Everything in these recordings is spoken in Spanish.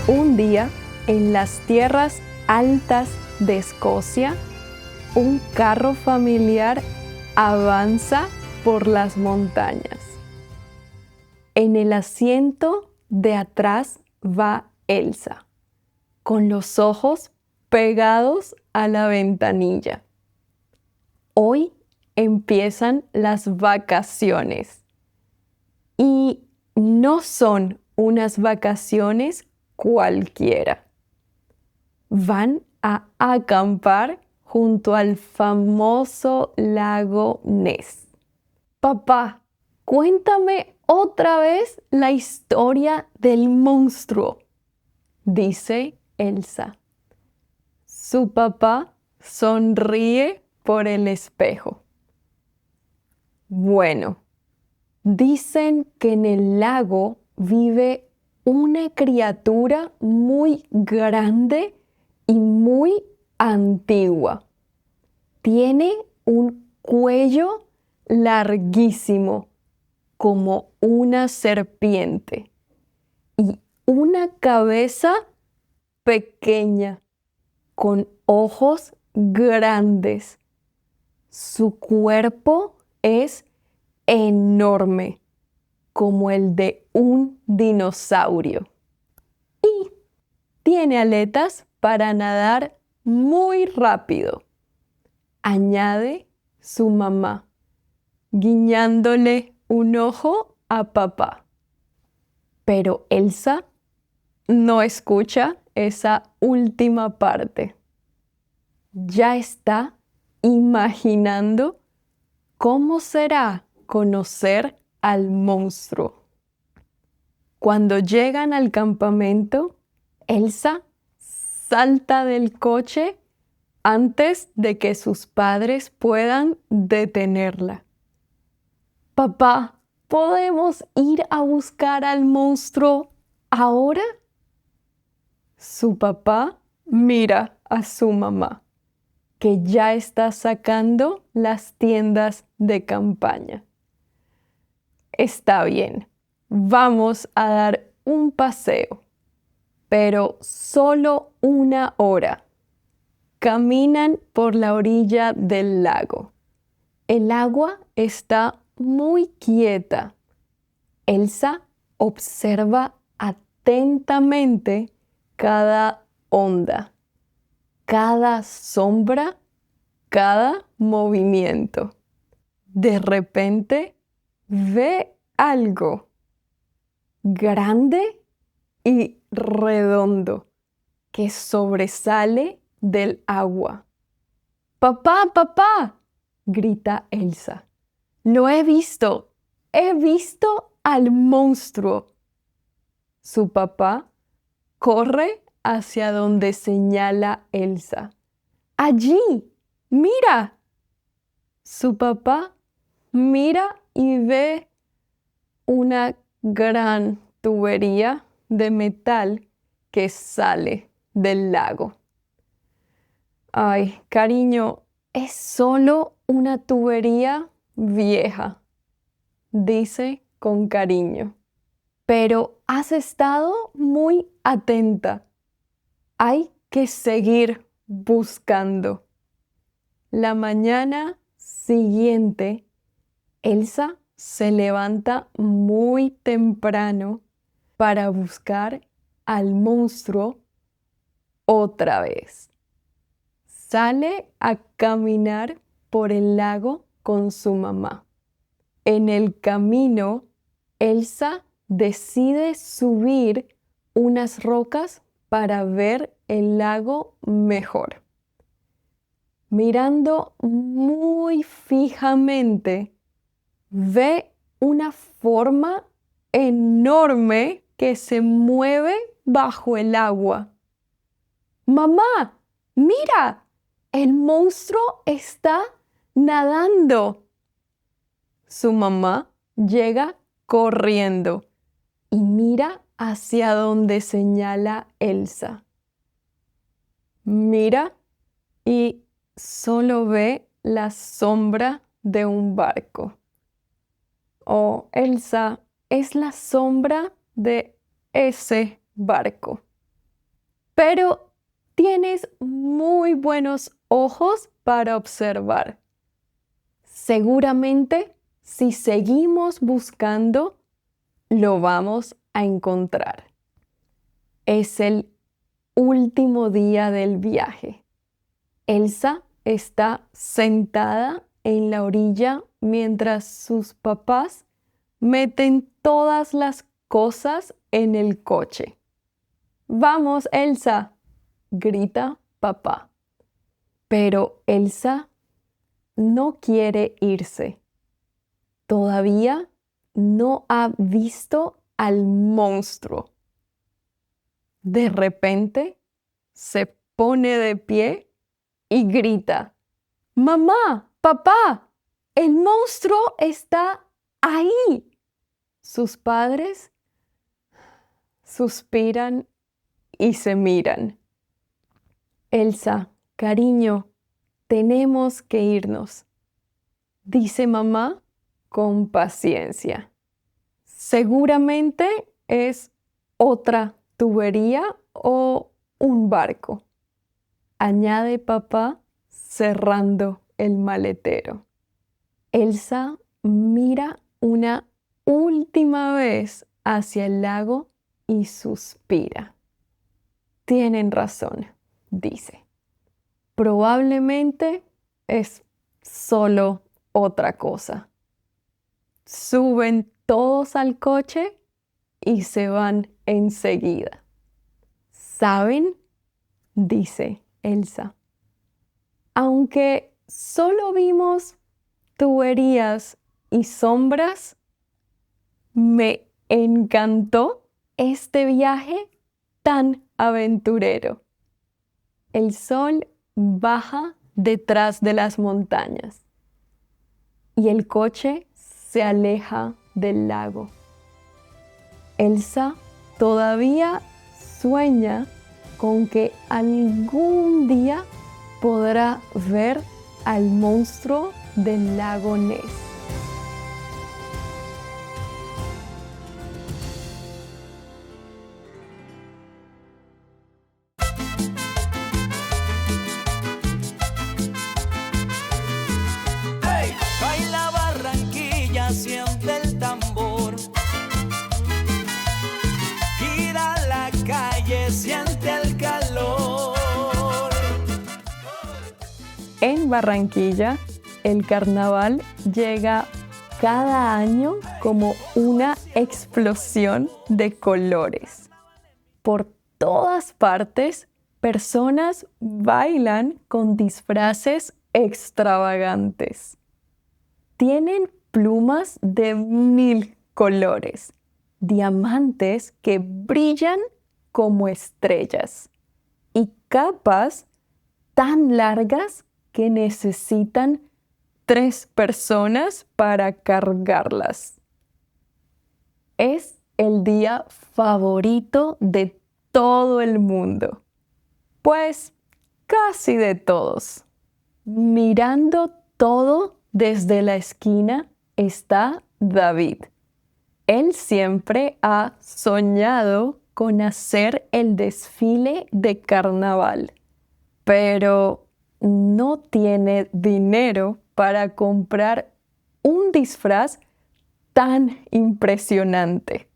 Un día, en las tierras altas de Escocia, un carro familiar avanza por las montañas. En el asiento de atrás va Elsa, con los ojos pegados a la ventanilla. Hoy empiezan las vacaciones. Y no son unas vacaciones cualquiera. Van a acampar junto al famoso lago Ness. Papá, cuéntame otra vez la historia del monstruo, dice Elsa. Su papá sonríe por el espejo. Bueno, dicen que en el lago vive una criatura muy grande y muy antigua. Tiene un cuello larguísimo, como una serpiente, y una cabeza pequeña, con ojos grandes. Su cuerpo es enorme, como el de un dinosaurio. Y tiene aletas para nadar muy rápido, añade su mamá, guiñándole un ojo a papá. Pero Elsa no escucha esa última parte. Ya está imaginando cómo será conocer al monstruo. Cuando llegan al campamento, Elsa salta del coche antes de que sus padres puedan detenerla. Papá, ¿podemos ir a buscar al monstruo ahora? Su papá mira a su mamá, que ya está sacando las tiendas de campaña. Está bien, vamos a dar un paseo, pero solo 1 hora. Caminan por la orilla del lago. El agua está muy quieta. Elsa observa atentamente cada onda, cada sombra, cada movimiento. De repente ve algo grande y redondo que sobresale del agua. ¡Papá, papá!, grita Elsa. ¡Lo he visto! ¡He visto al monstruo! Su papá corre hacia donde señala Elsa. ¡Allí! ¡Mira! Su papá mira y ve una gran tubería de metal que sale del lago. Ay, cariño, es solo una tubería vieja, dice con cariño. Pero has estado muy atenta. Hay que seguir buscando. La mañana siguiente, Elsa se levanta muy temprano para buscar al monstruo otra vez. Sale a caminar por el lago con su mamá. En el camino, Elsa decide subir unas rocas para ver el lago mejor. Mirando muy fijamente, ve una forma enorme que se mueve bajo el agua. ¡Mamá! ¡Mira! El monstruo está nadando. Su mamá llega corriendo y mira hacia donde señala Elsa. Mira y solo ve la sombra de un barco. Oh, Elsa, es la sombra de ese barco. pero tienes muy buenos ojos para observar. Seguramente, si seguimos buscando, lo vamos a encontrar. Es el último día del viaje. Elsa está sentada en la orilla mientras sus papás meten todas las cosas en el coche. ¡Vamos, Elsa!, grita papá. Pero Elsa no quiere irse. Todavía no ha visto al monstruo. De repente se pone de pie y grita: ¡Mamá! ¡Papá! ¡El monstruo está ahí! Sus padres suspiran y se miran. Elsa, cariño, tenemos que irnos, dice mamá con paciencia. Seguramente es otra tubería o un barco, añade papá cerrando el maletero. Elsa mira una última vez hacia el lago y suspira. Tienen razón, dice. Probablemente es solo otra cosa. Suben todos al coche y se van enseguida. ¿Saben?, dice Elsa. Aunque solo vimos tuberías y sombras, me encantó este viaje tan aventurero. El sol baja detrás de las montañas y el coche se aleja del lago. Elsa todavía sueña con que algún día podrá ver al monstruo del lago Ness. Hey, baila Barranquilla, siente el tambor. Gira la calle, siente el calor. En Barranquilla, el carnaval llega cada año como una explosión de colores. Por todas partes, personas bailan con disfraces extravagantes. Tienen plumas de 1000 colores, diamantes que brillan como estrellas y capas tan largas que necesitan 3 personas para cargarlas. Es el día favorito de todo el mundo, pues casi de todos. Mirando todo desde la esquina está David. Él siempre ha soñado con hacer el desfile de carnaval, pero no tiene dinero para comprar un disfraz tan impresionante.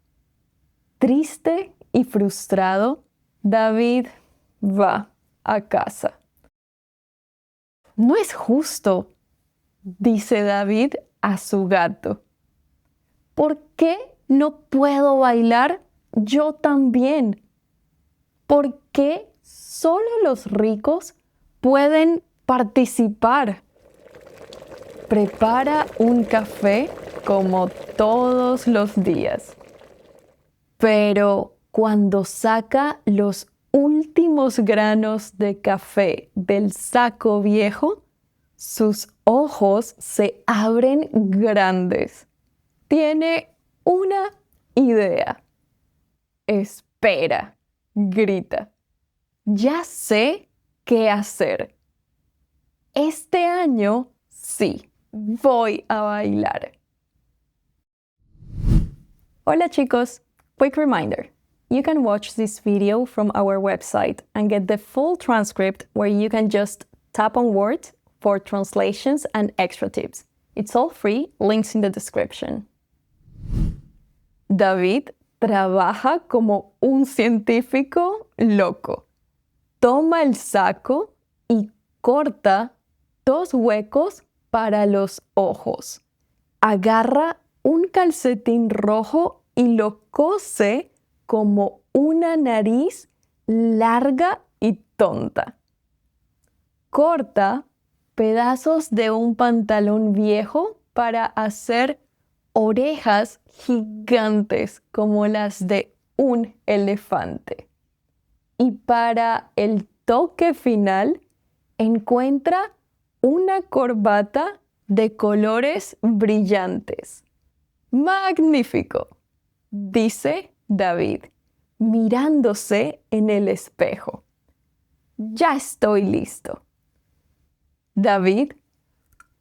Triste y frustrado, David va a casa. No es justo, dice David a su gato. ¿Por qué no puedo bailar yo también? ¿Por qué solo los ricos pueden participar? Prepara un café como todos los días. Pero cuando saca los últimos granos de café del saco viejo, sus ojos se abren grandes. Tiene una idea. Espera, grita. Ya sé qué hacer. Este año sí, voy a bailar. Hola chicos, quick reminder. you can watch this video from our website and get the full transcript where you can just tap on Word for translations and extra tips. It's all free, links in the description. David trabaja como un científico loco. Toma el saco y corta 2 huecos para los ojos. Agarra un calcetín rojo y lo cose como una nariz larga y tonta. Corta pedazos de un pantalón viejo para hacer orejas gigantes como las de un elefante. Y para el toque final, encuentra una corbata de colores brillantes. ¡Magnífico!, dice David, mirándose en el espejo. Ya estoy listo. David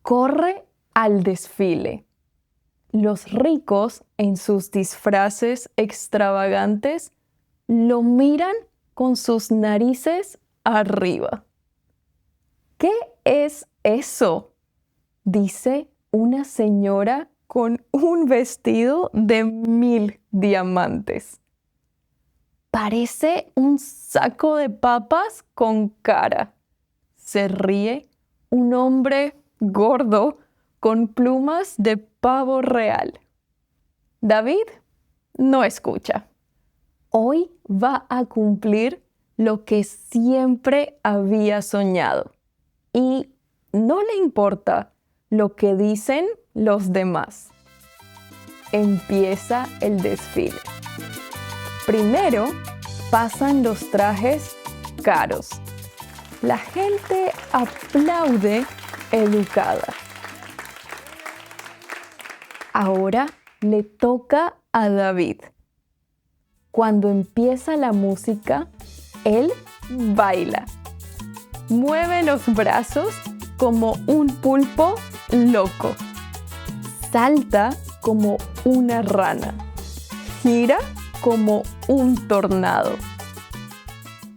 corre al desfile. Los ricos, en sus disfraces extravagantes, lo miran con sus narices arriba. ¿Qué es eso?, dice una señora con un vestido de 1000 diamantes. Parece un saco de papas con cara. Se ríe un hombre gordo con plumas de pavo real. David no escucha. Hoy va a cumplir lo que siempre había soñado. Y no le importa lo que dicen los demás. Empieza el desfile. Primero pasan los trajes caros. La gente aplaude educada. Ahora le toca a David. Cuando empieza la música, él baila. Mueve los brazos como un pulpo loco. Salta como una rana. Gira como un tornado.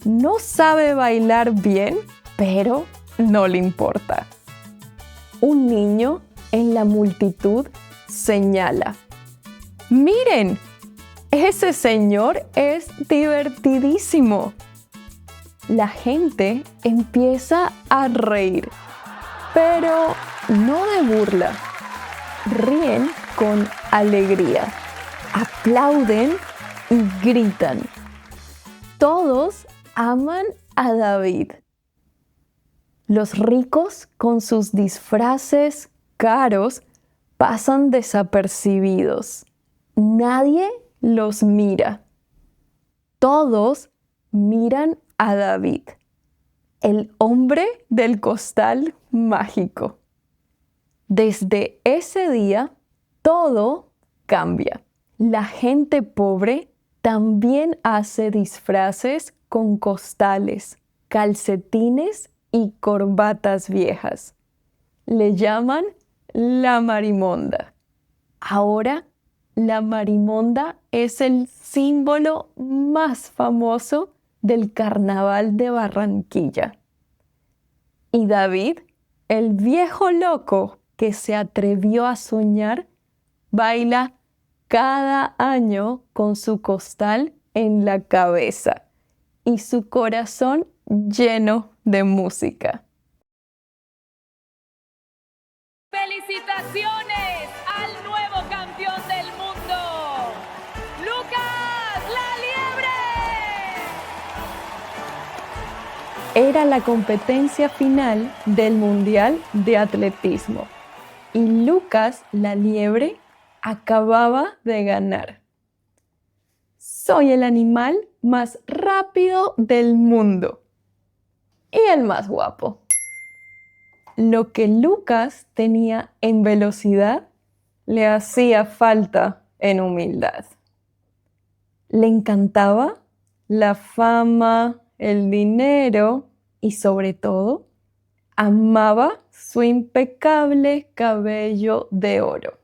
No sabe bailar bien, pero no le importa. Un niño en la multitud señala: ¡Miren! Ese señor es divertidísimo. La gente empieza a reír, pero no de burla. Ríen con alegría, aplauden y gritan. Todos aman a David. Los ricos, con sus disfraces caros, pasan desapercibidos. Nadie los mira. Todos miran a David, el hombre del costal mágico. Desde ese día, todo cambia. La gente pobre también hace disfraces con costales, calcetines y corbatas viejas. Le llaman la marimonda. Ahora, la marimonda es el símbolo más famoso del Carnaval de Barranquilla. Y David, el viejo loco que se atrevió a soñar, baila cada año con su costal en la cabeza y su corazón lleno de música. ¡Felicitaciones al nuevo campeón del mundo, Lucas La Liebre! Era la competencia final del Mundial de Atletismo y Lucas La Liebre acababa de ganar. Soy el animal más rápido del mundo y el más guapo. Lo que Lucas tenía en velocidad le hacía falta en humildad. Le encantaba la fama, el dinero y sobre todo amaba su impecable cabello de oro.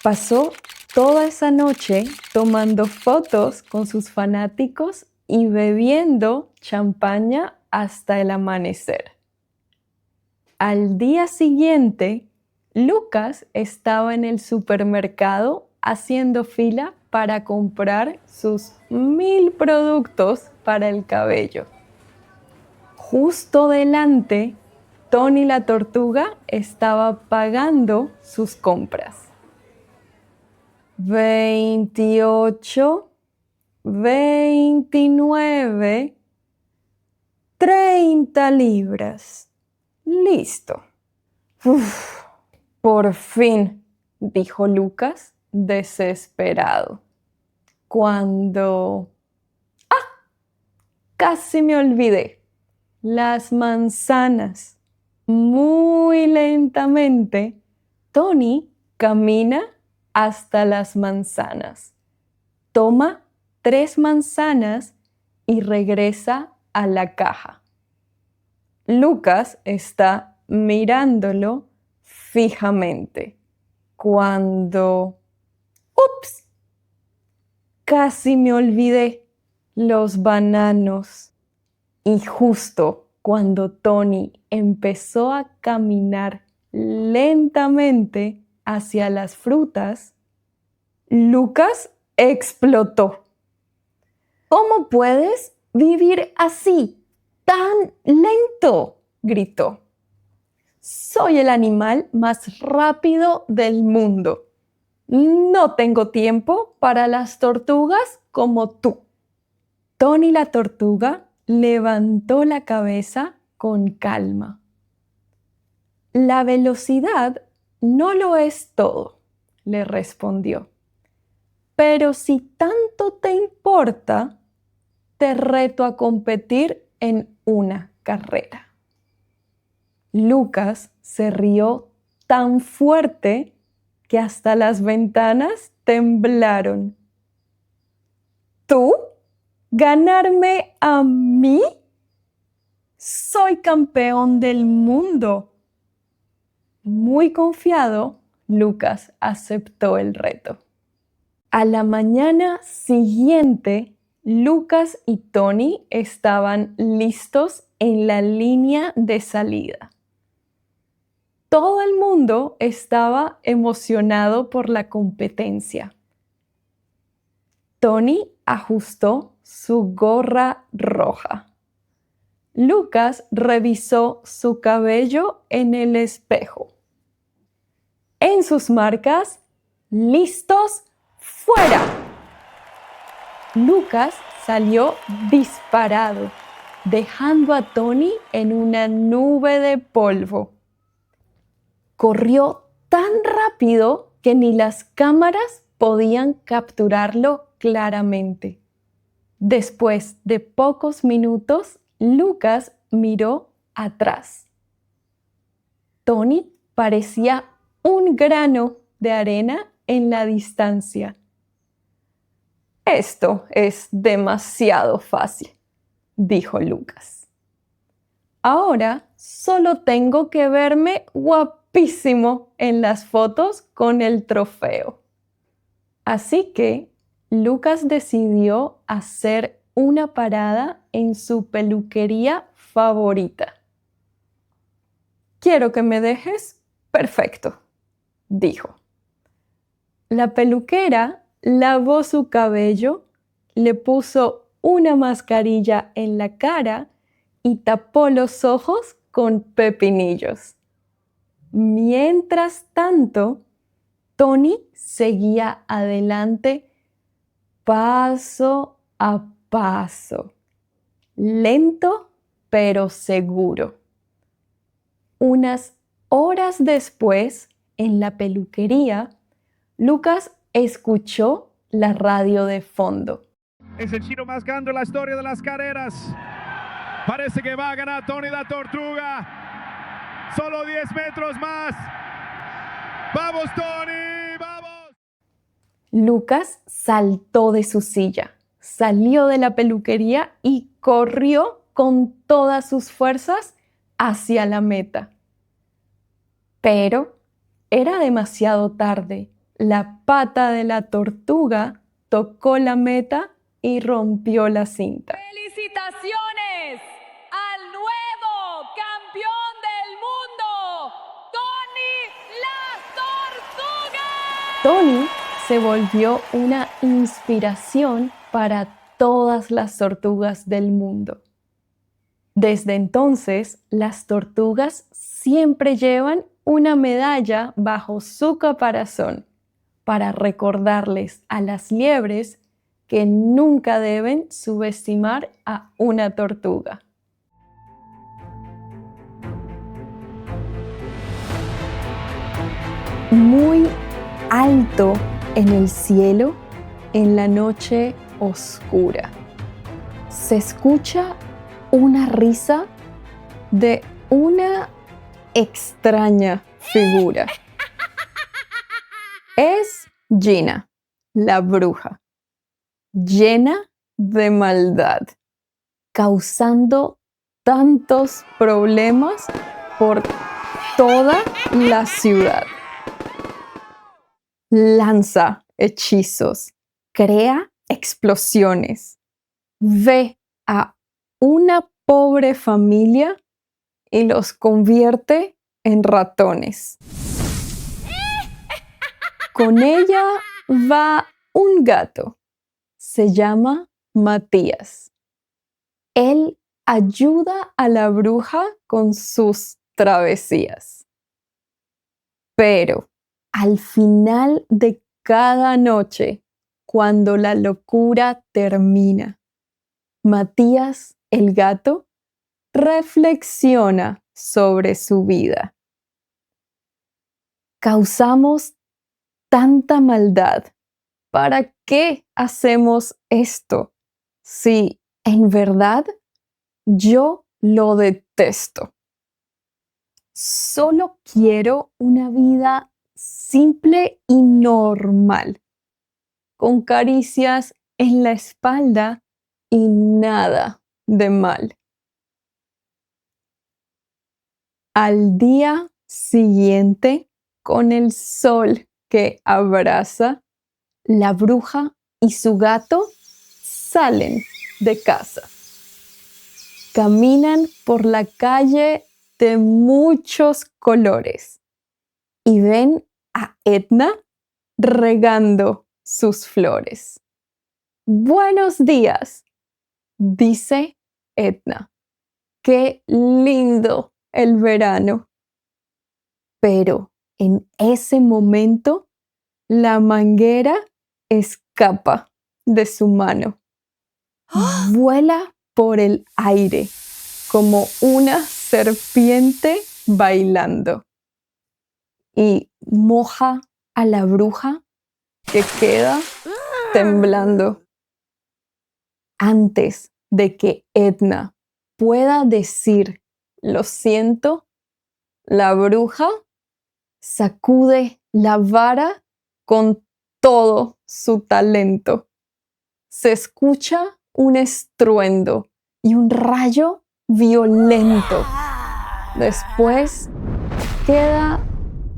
Pasó toda esa noche tomando fotos con sus fanáticos y bebiendo champaña hasta el amanecer. Al día siguiente, Lucas estaba en el supermercado haciendo fila para comprar sus 1000 productos para el cabello. Justo delante, Tony la tortuga estaba pagando sus compras. 28, 29, 30 libras. Listo. Uf, por fin, dijo Lucas, desesperado. Cuando... casi me olvidé. Las manzanas. Muy lentamente, Tony camina hasta las manzanas. Toma 3 manzanas y regresa a la caja. Lucas está mirándolo fijamente. Cuando... ¡Ups! Casi me olvidé los bananos. Y justo cuando Tony empezó a caminar lentamente hacia las frutas, Lucas explotó. ¿Cómo puedes vivir así, tan lento?, gritó. Soy el animal más rápido del mundo. No tengo tiempo para las tortugas como tú. Tony la tortuga levantó la cabeza con calma. La velocidad no lo es todo, le respondió. Pero si tanto te importa, te reto a competir en una carrera. Lucas se rió tan fuerte que hasta las ventanas temblaron. ¿Tú? ¿Ganarme a mí? Soy campeón del mundo. Muy confiado, Lucas aceptó el reto. A la mañana siguiente, Lucas y Tony estaban listos en la línea de salida. Todo el mundo estaba emocionado por la competencia. Tony ajustó su gorra roja. Lucas revisó su cabello en el espejo. En sus marcas, listos, ¡fuera! Lucas salió disparado, dejando a Tony en una nube de polvo. Corrió tan rápido que ni las cámaras podían capturarlo claramente. Después de pocos minutos, Lucas miró atrás. Tony parecía un grano de arena en la distancia. Esto es demasiado fácil, dijo Lucas. Ahora solo tengo que verme guapísimo en las fotos con el trofeo. Así que Lucas decidió hacer una parada en su peluquería favorita. ¿Quiero que me dejes? Perfecto, dijo. La peluquera lavó su cabello, le puso una mascarilla en la cara y tapó los ojos con pepinillos. Mientras tanto, Tony seguía adelante paso a paso, lento pero seguro. Unas horas después, en la peluquería, Lucas escuchó la radio de fondo. Es el chino más grande en la historia de las carreras. Parece que va a ganar Tony la Tortuga. Solo 10 metros más. ¡Vamos, Tony! ¡Vamos! Lucas saltó de su silla, salió de la peluquería y corrió con todas sus fuerzas hacia la meta. Pero era demasiado tarde la pata de la tortuga tocó la meta y rompió la cinta. ¡Felicitaciones al nuevo campeón del mundo, Tony la Tortuga! Tony se volvió una inspiración para todas las tortugas del mundo. Desde entonces, las tortugas siempre llevan una medalla bajo su caparazón para recordarles a las liebres que nunca deben subestimar a una tortuga. Muy alto en el cielo, en la noche oscura, se escucha una risa de una extraña figura. Es Gina, la bruja, llena de maldad, causando tantos problemas por toda la ciudad. Lanza hechizos, crea explosiones, ve a una pobre familia y los convierte en ratones. Con ella va un gato. Se llama Matías. Él ayuda a la bruja con sus travesías. Pero al final de cada noche, cuando la locura termina, Matías, el gato, reflexiona sobre su vida. Causamos tanta maldad. ¿Para qué hacemos esto? Si en verdad yo lo detesto. Solo quiero una vida simple y normal, con caricias en la espalda y nada de mal. Al día siguiente, con el sol que abraza, la bruja y su gato salen de casa. Caminan por la calle de muchos colores y ven a Edna regando sus flores. Buenos días, dice Edna. Qué lindo el verano. Pero en ese momento, la manguera escapa de su mano. Vuela por el aire como una serpiente bailando y moja a la bruja que queda temblando. Antes de que Edna pueda decir lo siento, la bruja sacude la vara con todo su talento. Se escucha un estruendo y un rayo violento. Después queda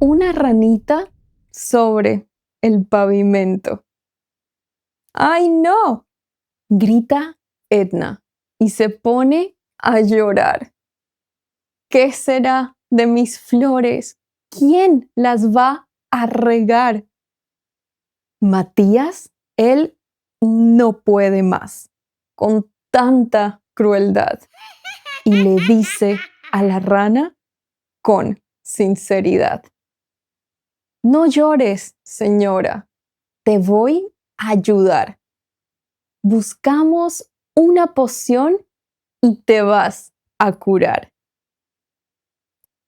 una ranita sobre el pavimento. ¡Ay, no!, grita Edna y se pone a llorar. ¿Qué será de mis flores? ¿Quién las va a regar? Matías, él no puede más con tanta crueldad y le dice a la rana con sinceridad: no llores, señora, te voy a ayudar. Buscamos una poción y te vas a curar.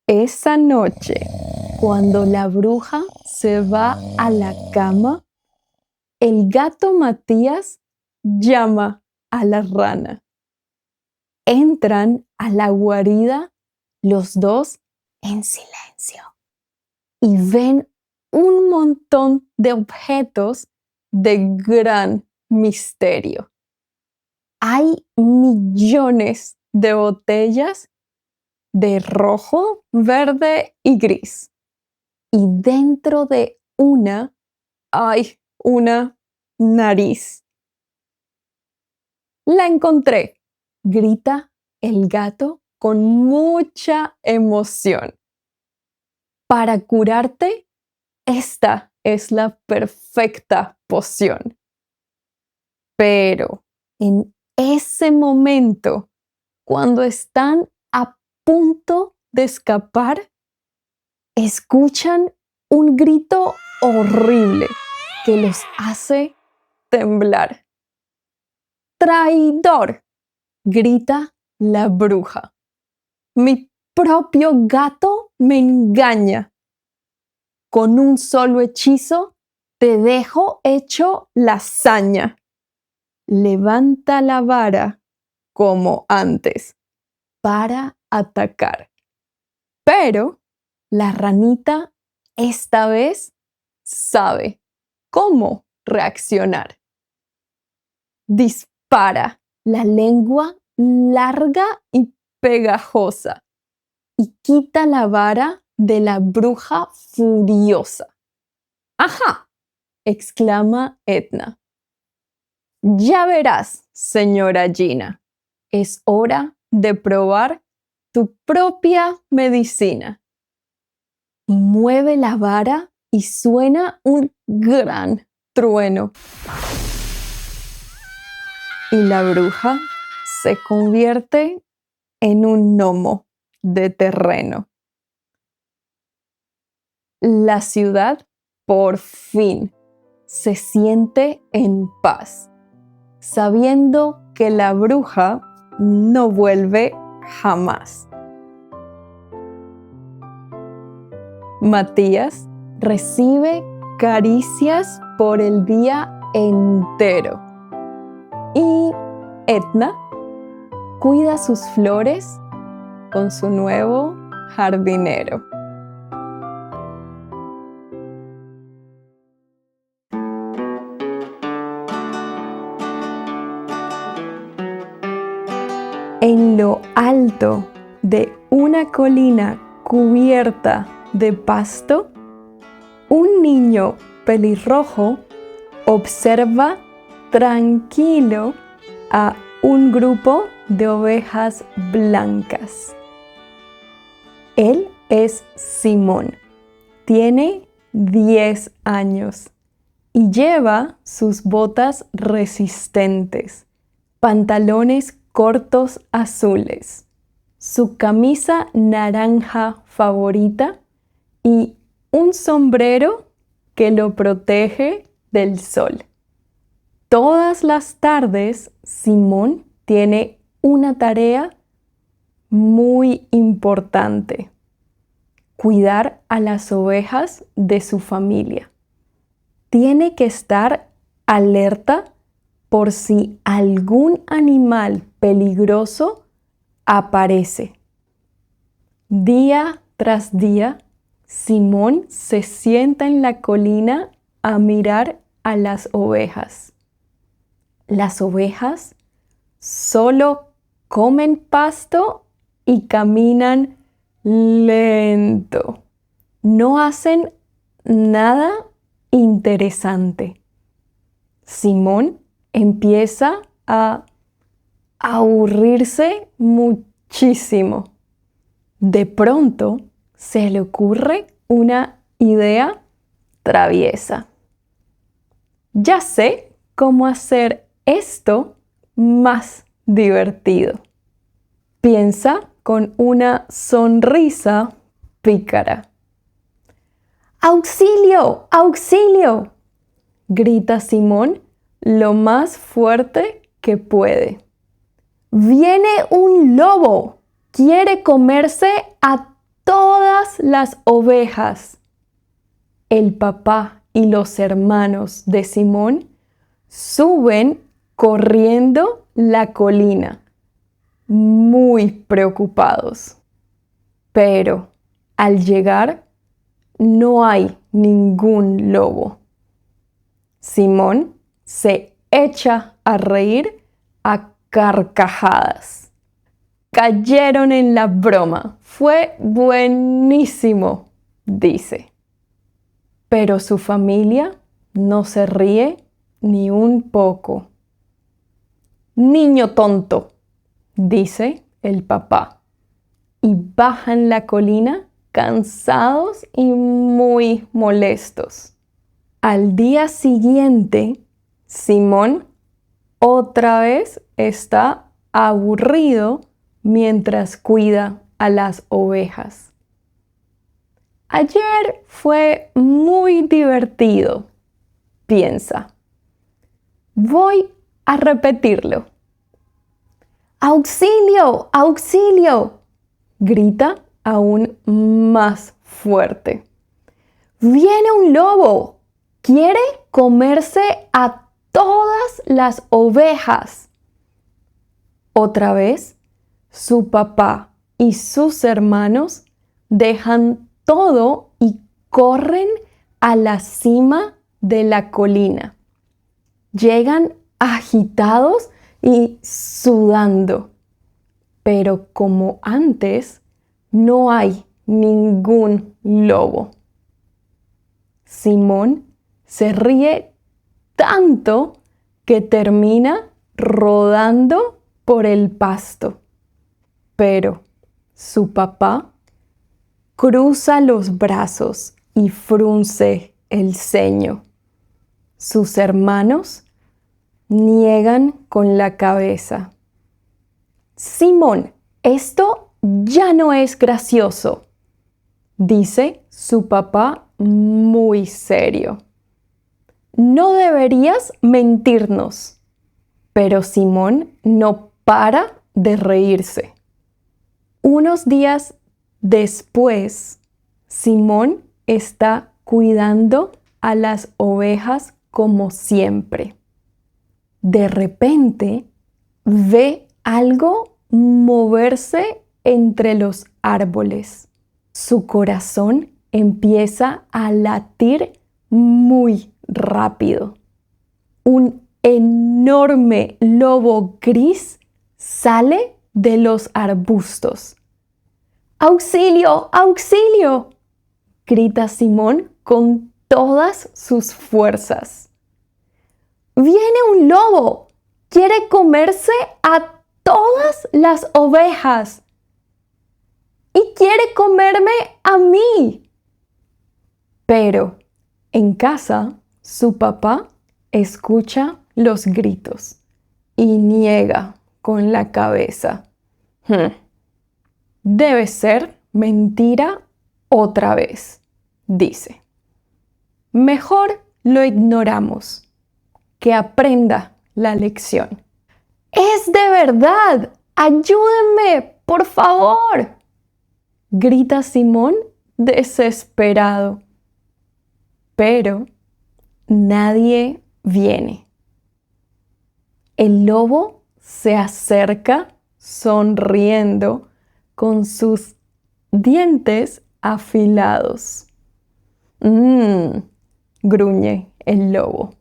Esa noche, cuando la bruja se va a la cama, el gato Matías llama a la rana. Entran a la guarida los dos en silencio y ven un montón de objetos de gran misterio. Hay millones de botellas de rojo, verde y gris. Y dentro de una hay una nariz. La encontré, grita el gato con mucha emoción. Para curarte, esta es la perfecta poción. Pero en ese momento, cuando están a punto de escapar, escuchan un grito horrible que los hace temblar. ¡Traidor!, grita la bruja. Mi propio gato me engaña. Con un solo hechizo te dejo hecho lasaña. Levanta la vara como antes para atacar. Pero la ranita esta vez sabe cómo reaccionar. Dispara la lengua larga y pegajosa y quita la vara de la bruja furiosa. ¡Ajá!, exclama Edna. Ya verás, señora Gina, es hora de probar tu propia medicina. Mueve la vara y suena un gran trueno. Y la bruja se convierte en un gnomo de terreno. La ciudad por fin se siente en paz, sabiendo que la bruja no vuelve jamás. Matías recibe caricias por el día entero y Edna cuida sus flores con su nuevo jardinero. En lo alto de una colina cubierta de pasto, un niño pelirrojo observa tranquilo a un grupo de ovejas blancas. Él es Simón, tiene 10 años y lleva sus botas resistentes, pantalones cortos azules, su camisa naranja favorita y un sombrero que lo protege del sol. Todas las tardes, Simón tiene una tarea muy importante: cuidar a las ovejas de su familia. Tiene que estar alerta por si algún animal peligroso aparece. Día tras día, Simón se sienta en la colina a mirar a las ovejas. Las ovejas solo comen pasto y caminan lento. No hacen nada interesante. Simón empieza a aburrirse muchísimo. De pronto se le ocurre una idea traviesa. Ya sé cómo hacer esto más divertido. Piensa con una sonrisa pícara. ¡Auxilio! ¡Auxilio!, grita Simón lo más fuerte que puede. ¡Viene un lobo! ¡Quiere comerse a todas las ovejas! El papá y los hermanos de Simón suben corriendo la colina, muy preocupados. Pero al llegar no hay ningún lobo. Simón se echa a reír a carcajadas. Cayeron en la broma. Fue buenísimo, dice. Pero su familia no se ríe ni un poco. Niño tonto, dice el papá, y bajan la colina cansados y muy molestos. Al día siguiente, Simón otra vez está aburrido mientras cuida a las ovejas. Ayer fue muy divertido, piensa. Voy a repetirlo. ¡Auxilio! ¡Auxilio!, grita aún más fuerte. ¡Viene un lobo! ¡Quiere comerse a todas las ovejas! Otra vez, su papá y sus hermanos dejan todo y corren a la cima de la colina. Llegan agitados y sudando, pero como antes, no hay ningún lobo. Simón se ríe tanto que termina rodando por el pasto. Pero su papá cruza los brazos y frunce el ceño. Sus hermanos niegan con la cabeza. Simón, esto ya no es gracioso, dice su papá muy serio. No deberías mentirnos. Pero Simón no para de reírse. Unos días después, Simón está cuidando a las ovejas como siempre. De repente, ve algo moverse entre los árboles. Su corazón empieza a latir muy rápido. Un enorme lobo gris sale de los arbustos. ¡Auxilio! ¡Auxilio!, grita Simón con todas sus fuerzas. ¡Viene un lobo! ¡Quiere comerse a todas las ovejas! ¡Y quiere comerme a mí! Pero en casa, su papá escucha los gritos y niega con la cabeza. Debe ser mentira otra vez, dice. Mejor lo ignoramos, que aprenda la lección. ¡Es de verdad! ¡Ayúdenme, por favor!, grita Simón desesperado. Pero nadie viene. El lobo se acerca sonriendo con sus dientes afilados. Gruñe el lobo.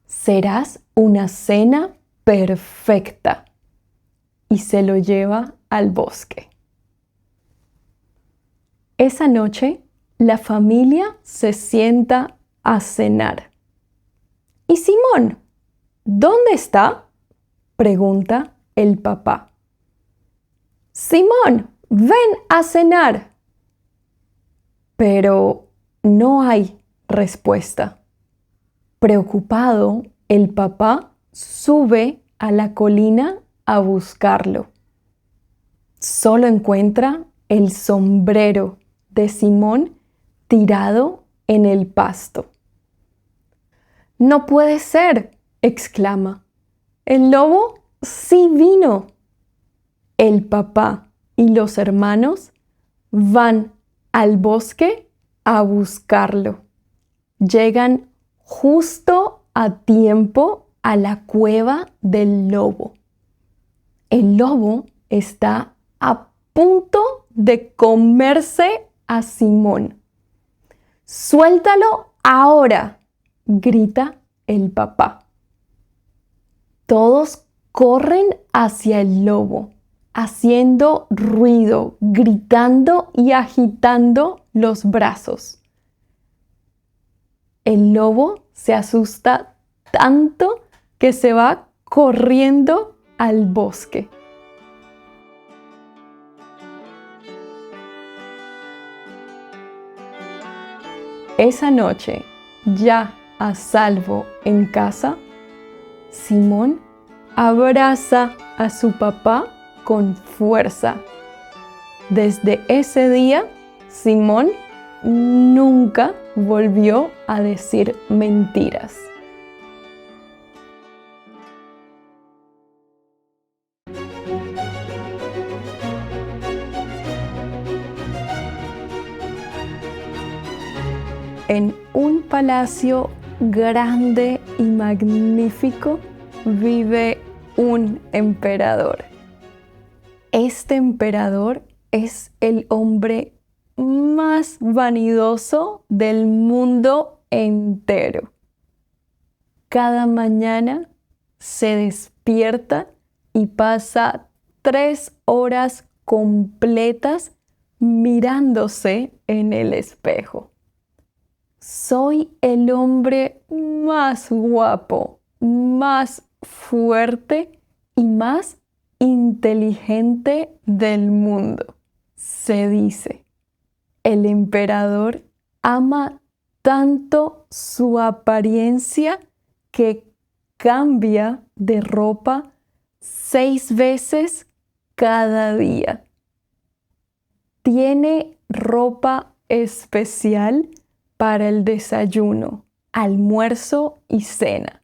Serás una cena perfecta. Y se lo lleva al bosque. Esa noche, la familia se sienta a cenar. ¿Y Simón? ¿Dónde está?, pregunta el papá. Simón, ven a cenar. Pero no hay respuesta. Preocupado, el papá sube a la colina a buscarlo. Solo encuentra el sombrero de Simón tirado en el pasto. No puede ser, exclama. El lobo sí vino. El papá y los hermanos van al bosque a buscarlo. Llegan justo a tiempo a la cueva del lobo. El lobo está a punto de comerse a Simón. ¡Suéltalo ahora!, grita el papá. Todos corren hacia el lobo, haciendo ruido, gritando y agitando los brazos. El lobo se asusta tanto que se va corriendo al bosque. Esa noche, ya a salvo en casa, Simón abraza a su papá con fuerza. Desde ese día, Simón nunca volvió a decir mentiras. En un palacio grande y magnífico vive un emperador. Este emperador es el hombre más vanidoso del mundo entero. Cada mañana se despierta y pasa 3 horas completas mirándose en el espejo. Soy el hombre más guapo, más fuerte y más inteligente del mundo, se dice. El emperador ama tanto su apariencia que cambia de ropa 6 veces cada día. Tiene ropa especial para el desayuno, almuerzo y cena.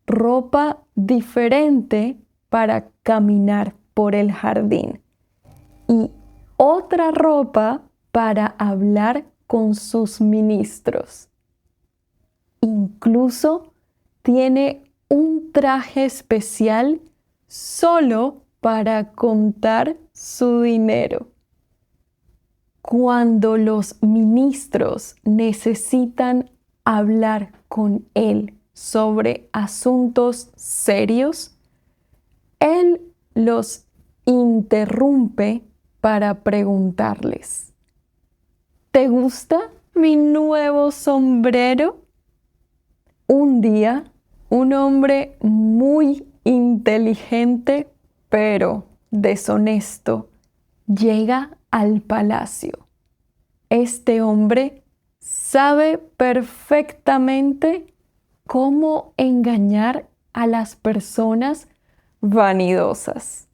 Ropa diferente para caminar por el jardín. Y otra ropa para hablar con sus ministros. Incluso tiene un traje especial solo para contar su dinero. Cuando los ministros necesitan hablar con él sobre asuntos serios, él los interrumpe para preguntarles: ¿te gusta mi nuevo sombrero? Un día, un hombre muy inteligente, pero deshonesto, llega al palacio. Este hombre sabe perfectamente cómo engañar a las personas vanidosas.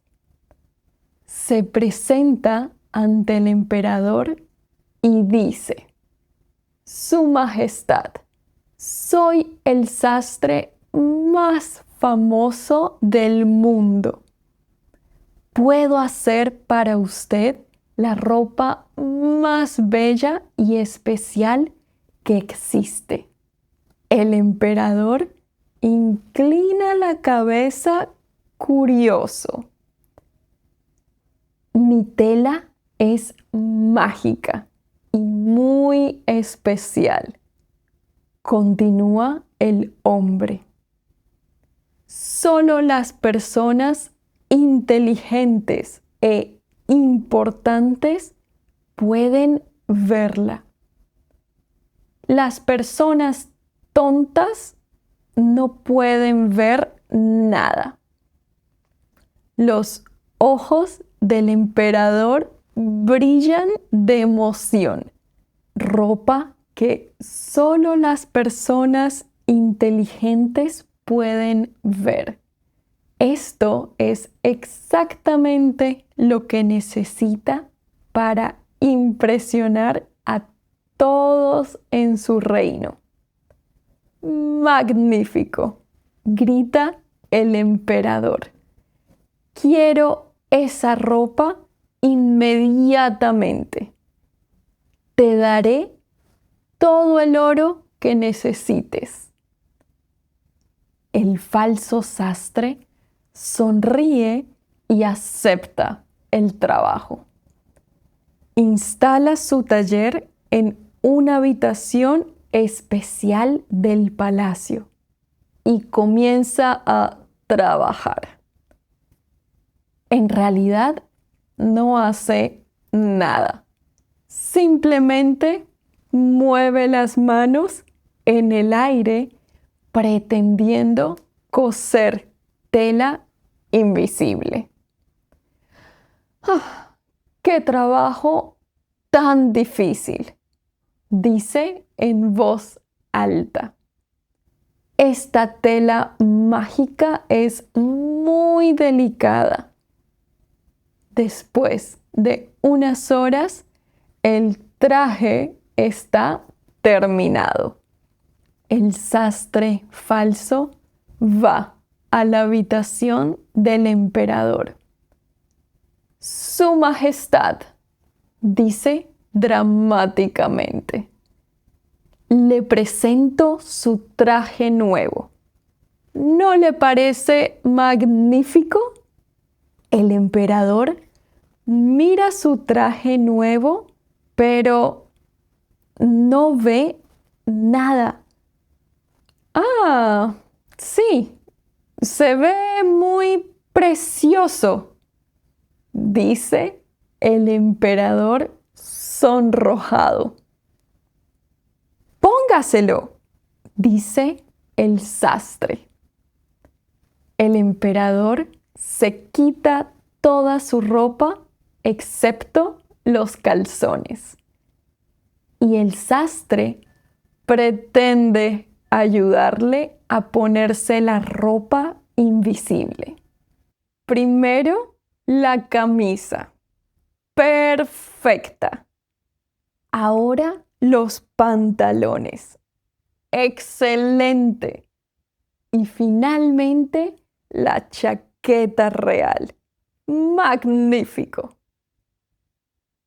Se presenta ante el emperador y dice: Su Majestad, soy el sastre más famoso del mundo. Puedo hacer para usted la ropa más bella y especial que existe. El emperador inclina la cabeza curioso. Mi tela es mágica y muy especial, continúa el hombre. Solo las personas inteligentes e importantes pueden verla. Las personas tontas no pueden ver nada. Los ojos del emperador brillan de emoción. Ropa que solo las personas inteligentes pueden ver. Esto es exactamente lo que necesita para impresionar a todos en su reino. ¡Magnífico!, grita el emperador. Quiero esa ropa inmediatamente. Te daré todo el oro que necesites. El falso sastre sonríe y acepta el trabajo. Instala su taller en una habitación especial del palacio y comienza a trabajar. En realidad, no hace nada. Simplemente mueve las manos en el aire pretendiendo coser tela invisible. ¡Ah! ¡Qué trabajo tan difícil!, dice en voz alta. Esta tela mágica es muy delicada. Después de unas horas, el traje está terminado. El sastre falso va a la habitación del emperador. Su Majestad, dice dramáticamente, le presento su traje nuevo. ¿No le parece magnífico? El emperador mira su traje nuevo, pero no ve nada. Ah, sí, se ve muy precioso, dice el emperador sonrojado. Póngaselo, dice el sastre. El emperador se quita toda su ropa excepto los calzones. Y el sastre pretende ayudarle a ponerse la ropa invisible. Primero, la camisa. Perfecta. Ahora los pantalones. Excelente. Y finalmente, la chaqueta real. Magnífico.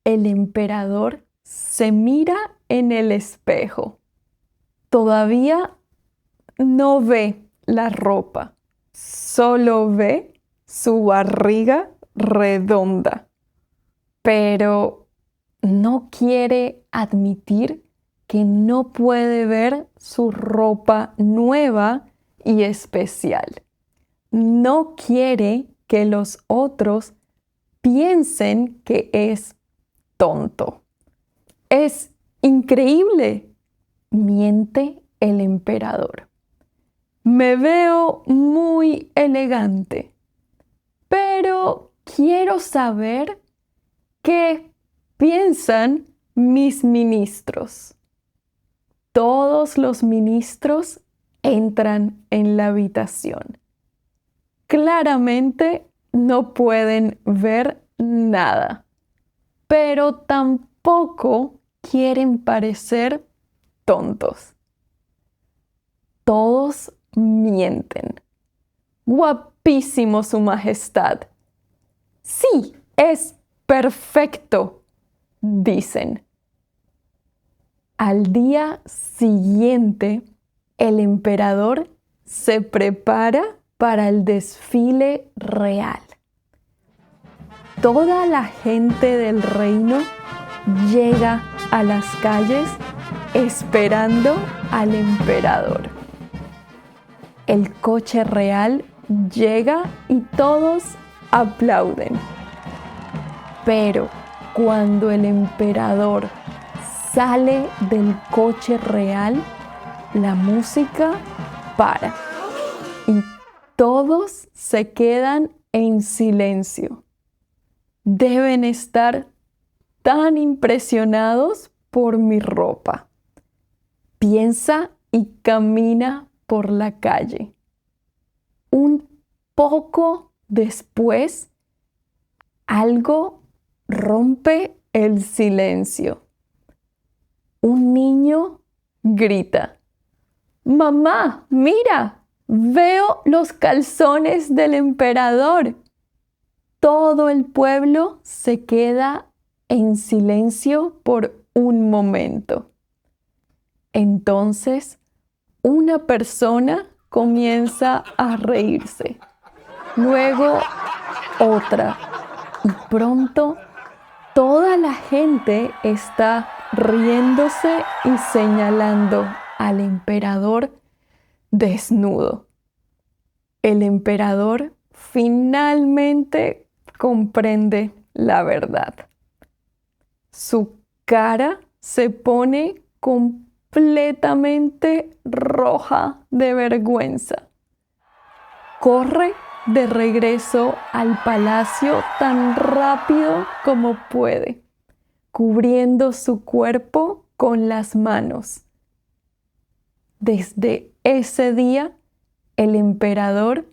El emperador se mira en el espejo. Todavía no ve la ropa, solo ve su barriga redonda, pero no quiere admitir que no puede ver su ropa nueva y especial. No quiere que los otros piensen que es tonto. Es increíble, miente el emperador. Me veo muy elegante, pero quiero saber qué piensan mis ministros. Todos los ministros entran en la habitación. Claramente no pueden ver nada, pero tampoco quieren parecer tontos. Todos mienten. Guapísimo, Su Majestad. Sí, es perfecto, dicen. Al día siguiente, el emperador se prepara para el desfile real. Toda la gente del reino llega a las calles esperando al emperador. El coche real llega y todos aplauden. Pero cuando el emperador sale del coche real, la música para y todos se quedan en silencio. Deben estar tan impresionados por mi ropa. Piensa y camina por la calle. Un poco después, algo rompe el silencio. Un niño grita: ¡Mamá, mira! Veo los calzones del emperador. Todo el pueblo se queda en silencio por un momento. Entonces, una persona comienza a reírse. Luego, otra. Y pronto, toda la gente está riéndose y señalando al emperador desnudo. El emperador finalmente comprende la verdad. Su cara se pone completamente roja de vergüenza. Corre de regreso al palacio tan rápido como puede, cubriendo su cuerpo con las manos. Desde ese día, el emperador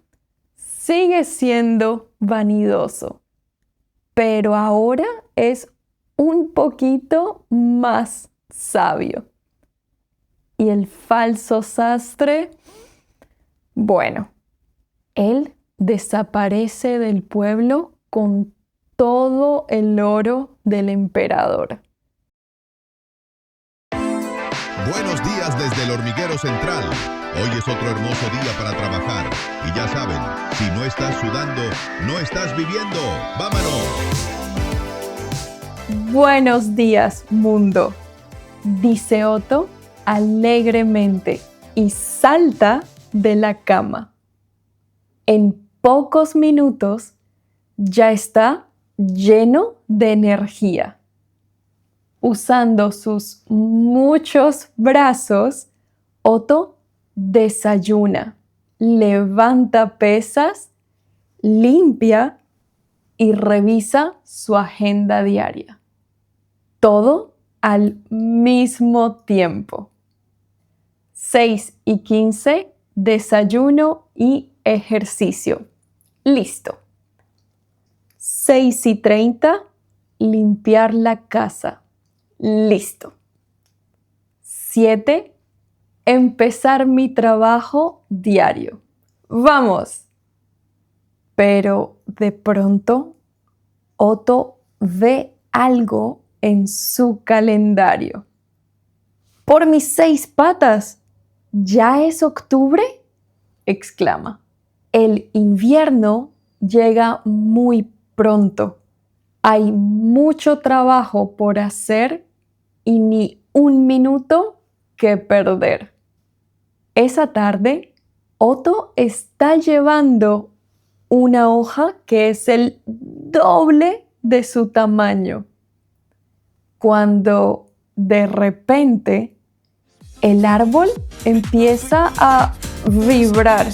sigue siendo vanidoso, pero ahora es un poquito más sabio. Y el falso sastre, bueno, él desaparece del pueblo con todo el oro del emperador. Buenos días desde el hormiguero central. Hoy es otro hermoso día para trabajar. Y ya saben, si no estás sudando, no estás viviendo. ¡Vámonos! Buenos días, mundo, dice Otto alegremente y salta de la cama. En pocos minutos ya está lleno de energía. Usando sus muchos brazos, Otto desayuna, levanta pesas, limpia y revisa su agenda diaria. Todo al mismo tiempo. 6:15, desayuno y ejercicio. Listo. 6:30, limpiar la casa. Listo. 7, empezar mi trabajo diario. ¡Vamos! Pero de pronto, Otto ve algo en su calendario. ¡Por mis 6 patas! ¿Ya es octubre?, exclama. El invierno llega muy pronto. Hay mucho trabajo por hacer y ni un minuto que perder. Esa tarde, Otto está llevando una hoja que es el doble de su tamaño, cuando de repente el árbol empieza a vibrar.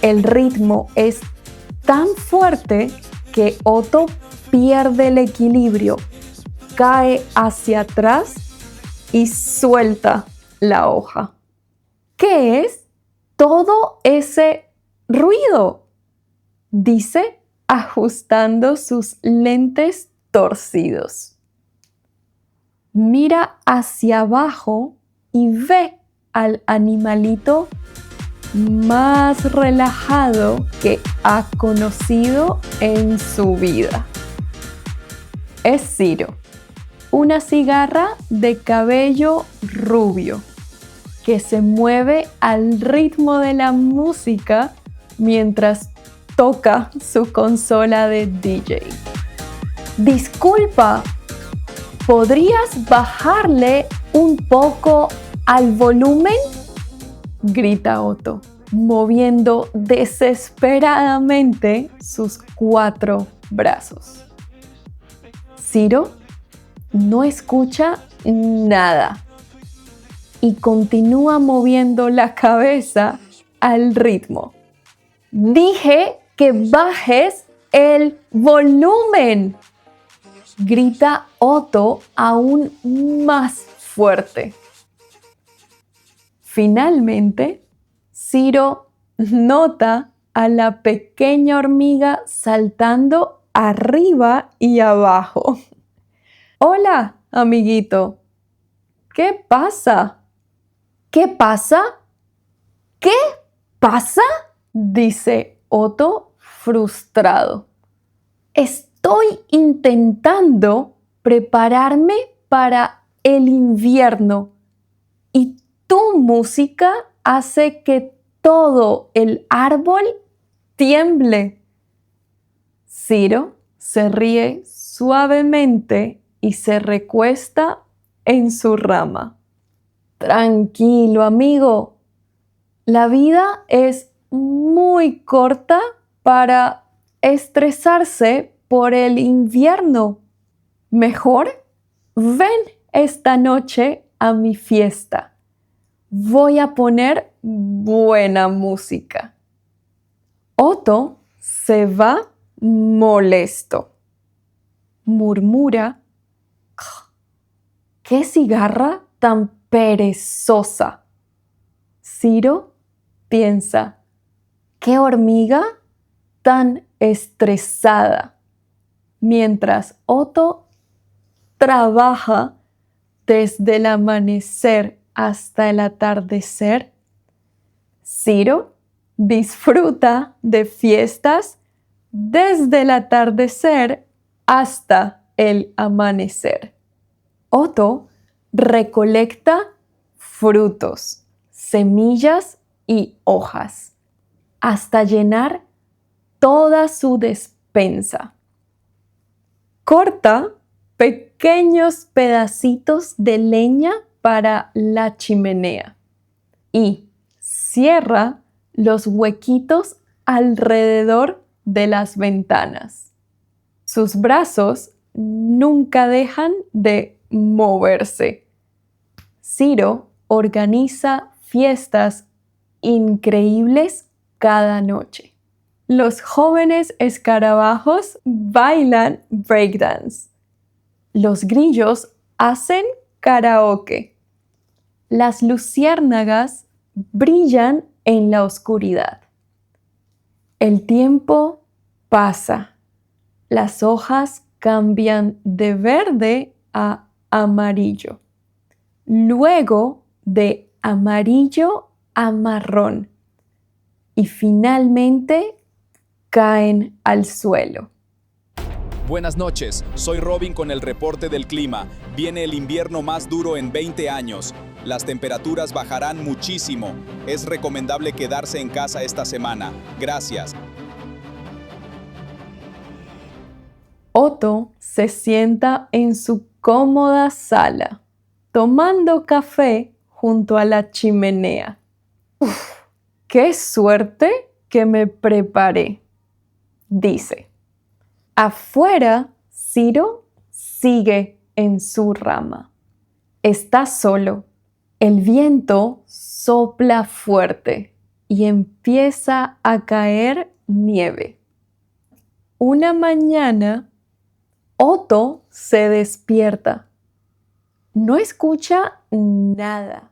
El ritmo es tan fuerte que Otto pierde el equilibrio, cae hacia atrás y suelta la hoja. ¿Qué es todo ese ruido?, dice ajustando sus lentes torcidos. Mira hacia abajo y ve al animalito más relajado que ha conocido en su vida. Es Ciro, una cigarra de cabello rubio que se mueve al ritmo de la música mientras toca su consola de DJ. Disculpa, ¿podrías bajarle un poco al volumen?, grita Otto, moviendo desesperadamente sus 4 brazos. Ciro no escucha nada y continúa moviendo la cabeza al ritmo. Dije que bajes el volumen, grita Otto aún más fuerte. Finalmente, Ciro nota a la pequeña hormiga saltando arriba y abajo. Hola, amiguito. ¿Qué pasa? ¿Qué pasa? ¿Qué pasa?, dice Otto frustrado. Estoy intentando prepararme para el invierno y tu música hace que todo el árbol tiemble. Ciro se ríe suavemente y se recuesta en su rama. Tranquilo, amigo. La vida es muy corta para estresarse por el invierno. Mejor ven esta noche a mi fiesta. Voy a poner buena música. Otto se va molesto. Murmura: ¡qué cigarra tan perezosa! Ciro piensa: ¡qué hormiga tan estresada! Mientras Otto trabaja desde el amanecer hasta el atardecer, Ciro disfruta de fiestas desde el atardecer hasta el amanecer. Otto recolecta frutos, semillas y hojas hasta llenar toda su despensa. Corta pequeños pedacitos de leña para la chimenea y cierra los huequitos alrededor de las ventanas. Sus brazos nunca dejan de moverse. Ciro organiza fiestas increíbles cada noche. Los jóvenes escarabajos bailan breakdance. Los grillos hacen karaoke. Las luciérnagas brillan en la oscuridad. El tiempo pasa. Las hojas cambian de verde a amarillo. Luego de amarillo a marrón. Y finalmente caen al suelo. Buenas noches, soy Robin con el reporte del clima. Viene el invierno más duro en 20 años. Las temperaturas bajarán muchísimo. Es recomendable quedarse en casa esta semana. Gracias. Otto se sienta en su cómoda sala, tomando café junto a la chimenea. ¡Uf! ¡Qué suerte que me preparé!, dice. Afuera, Ciro sigue en su rama. Está solo. El viento sopla fuerte y empieza a caer nieve. Una mañana, Otto se despierta. No escucha nada,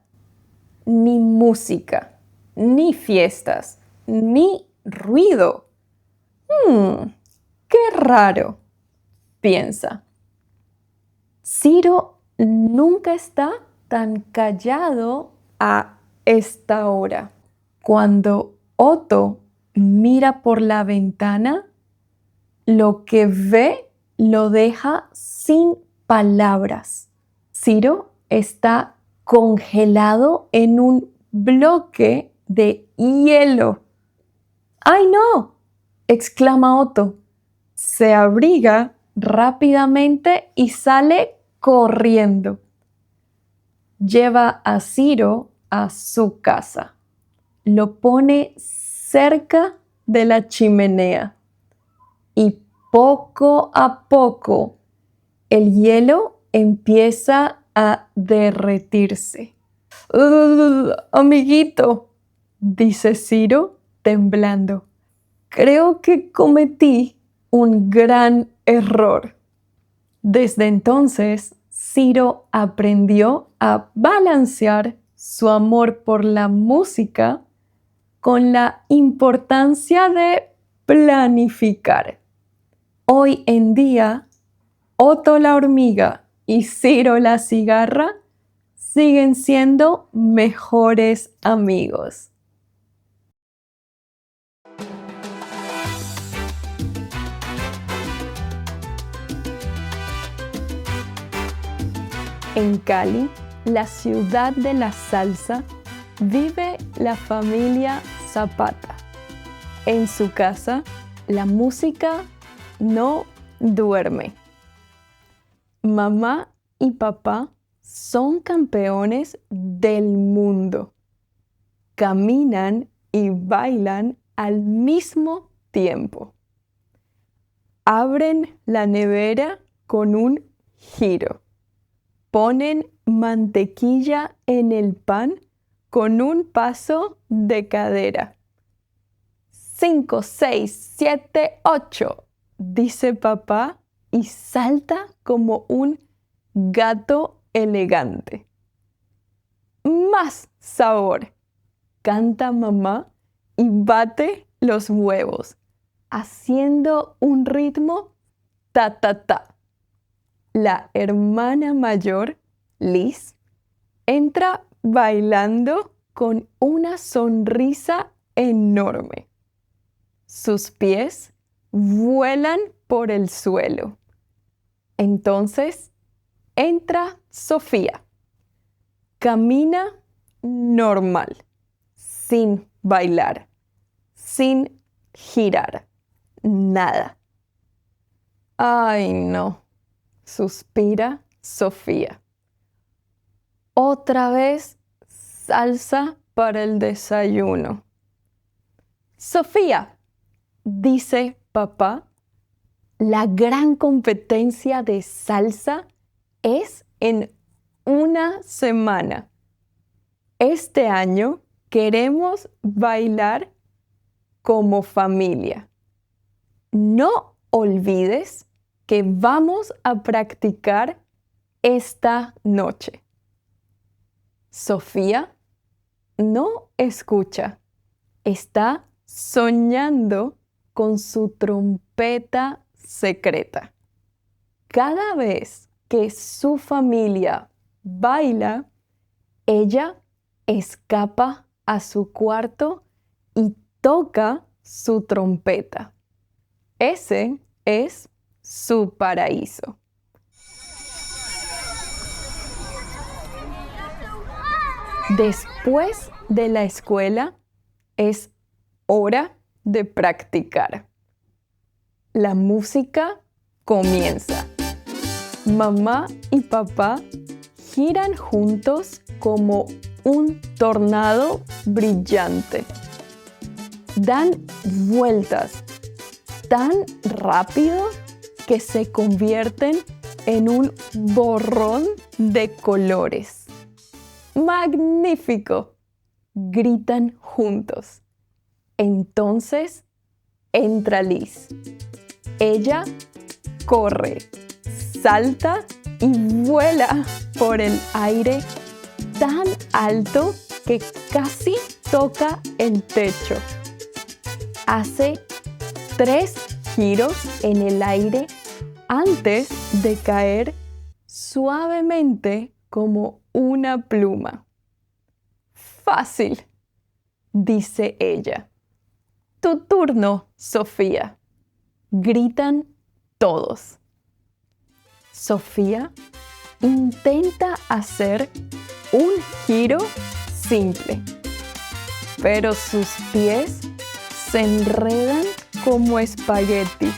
ni música, ni fiestas, ni ruido. ¡Qué raro!, piensa. Ciro nunca está tan callado a esta hora. Cuando Otto mira por la ventana, lo que ve lo deja sin palabras. Ciro está congelado en un bloque de hielo. ¡Ay, no!, exclama Otto. Se abriga rápidamente y sale corriendo. Lleva a Ciro a su casa. Lo pone cerca de la chimenea y poco a poco el hielo empieza a derretirse. Amiguito, dice Ciro temblando. Creo que cometí un gran error. Desde entonces, Ciro aprendió a balancear su amor por la música con la importancia de planificar. Hoy en día, Otto la hormiga y Ciro la cigarra siguen siendo mejores amigos. En Cali, la ciudad de la salsa, vive la familia Zapata. En su casa, la música no duerme. Mamá y papá son campeones del mundo. Caminan y bailan al mismo tiempo. Abren la nevera con un giro. Ponen mantequilla en el pan con un paso de cadera. 5, 6, 7, 8, dice papá y salta como un gato elegante. Más sabor, canta mamá y bate los huevos, haciendo un ritmo ta ta ta. La hermana mayor, Liz, entra bailando con una sonrisa enorme. Sus pies vuelan por el suelo. Entonces entra Sofía. Camina normal, sin bailar, sin girar, nada. Ay, no, suspira Sofía. Otra vez salsa para el desayuno. Sofía, dice papá, la gran competencia de salsa es en una semana. Este año queremos bailar como familia. No olvides que vamos a practicar esta noche. Sofía no escucha. Está soñando con su trompeta secreta. Cada vez que su familia baila, ella escapa a su cuarto y toca su trompeta. Ese es su paraíso. Después de la escuela es hora de practicar. La música comienza. Mamá y papá giran juntos como un tornado brillante. Dan vueltas tan rápido que se convierten en un borrón de colores. ¡Magnífico!, gritan juntos. Entonces entra Liz. Ella corre, salta y vuela por el aire tan alto que casi toca el techo. Hace 3 giros en el aire antes de caer suavemente como una pluma. Fácil, dice ella. Tu turno, Sofía, gritan todos. Sofía intenta hacer un giro simple, pero sus pies se enredan como espaguetis.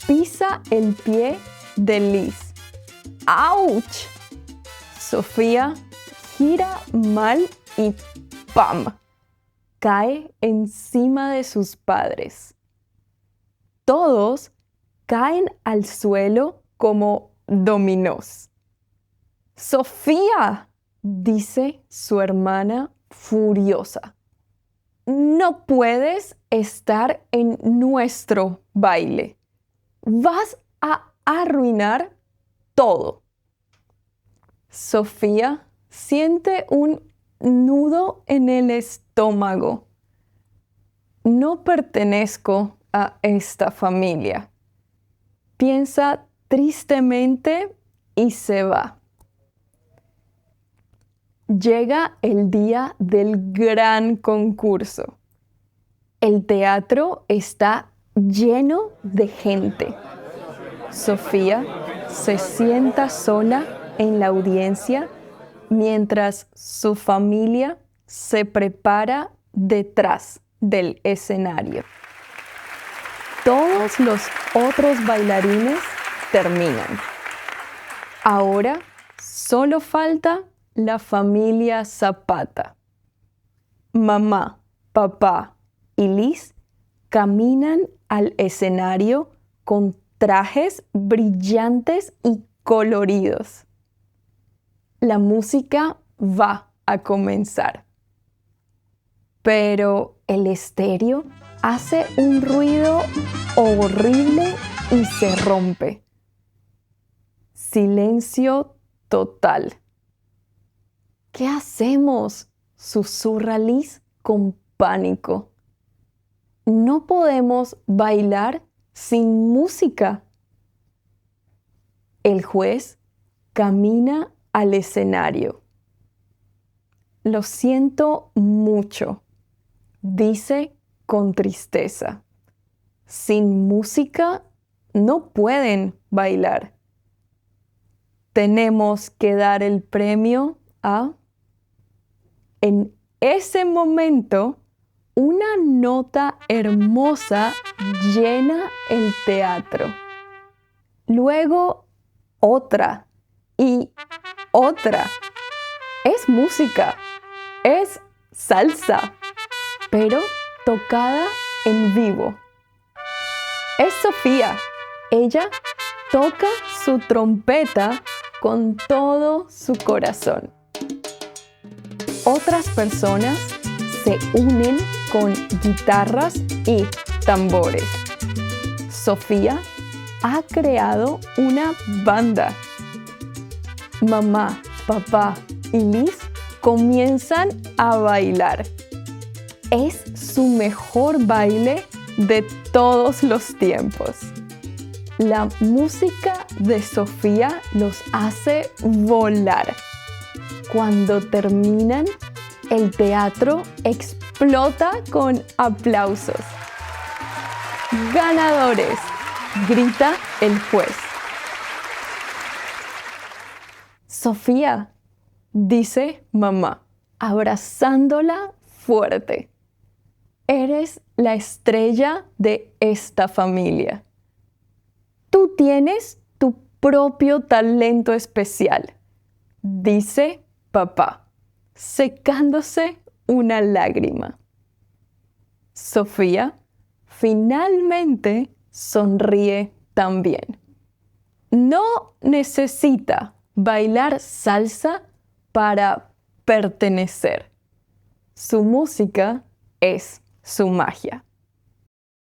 Pisa el pie de Liz. ¡Auch! Sofía gira mal y ¡pam!, cae encima de sus padres. Todos caen al suelo como dominós. ¡Sofía!, dice su hermana furiosa. No puedes estar en nuestro baile. Vas a arruinar todo. Sofía siente un nudo en el estómago. No pertenezco a esta familia. Piensa tristemente y se va. Llega el día del gran concurso. El teatro está lleno de gente. Sofía se sienta sola en la audiencia mientras su familia se prepara detrás del escenario. Todos los otros bailarines terminan. Ahora solo falta la familia Zapata. Mamá, papá y Liz caminan al escenario con trajes brillantes y coloridos. la música va a comenzar. Pero el estéreo hace un ruido horrible y se rompe. Silencio total. ¿Qué hacemos?, susurra Liz con pánico. No podemos bailar sin música. El juez camina al escenario. Lo siento mucho, dice con tristeza. Sin música no pueden bailar. Tenemos que dar el premio a... En ese momento, una nota hermosa llena el teatro. Luego otra y otra. Es música, es salsa, pero tocada en vivo. Es Sofía. Ella toca su trompeta con todo su corazón. Otras personas se unen con guitarras y tambores. Sofía ha creado una banda. Mamá, papá y Liz comienzan a bailar. Es su mejor baile de todos los tiempos. La música de Sofía los hace volar. Cuando terminan, el teatro explota con aplausos. ¡Ganadores!, grita el juez. Sofía, dice mamá, abrazándola fuerte. Eres la estrella de esta familia. Tú tienes tu propio talento especial, dice papá, secándose una lágrima. Sofía finalmente sonríe también. No necesita bailar salsa para pertenecer. Su música es su magia.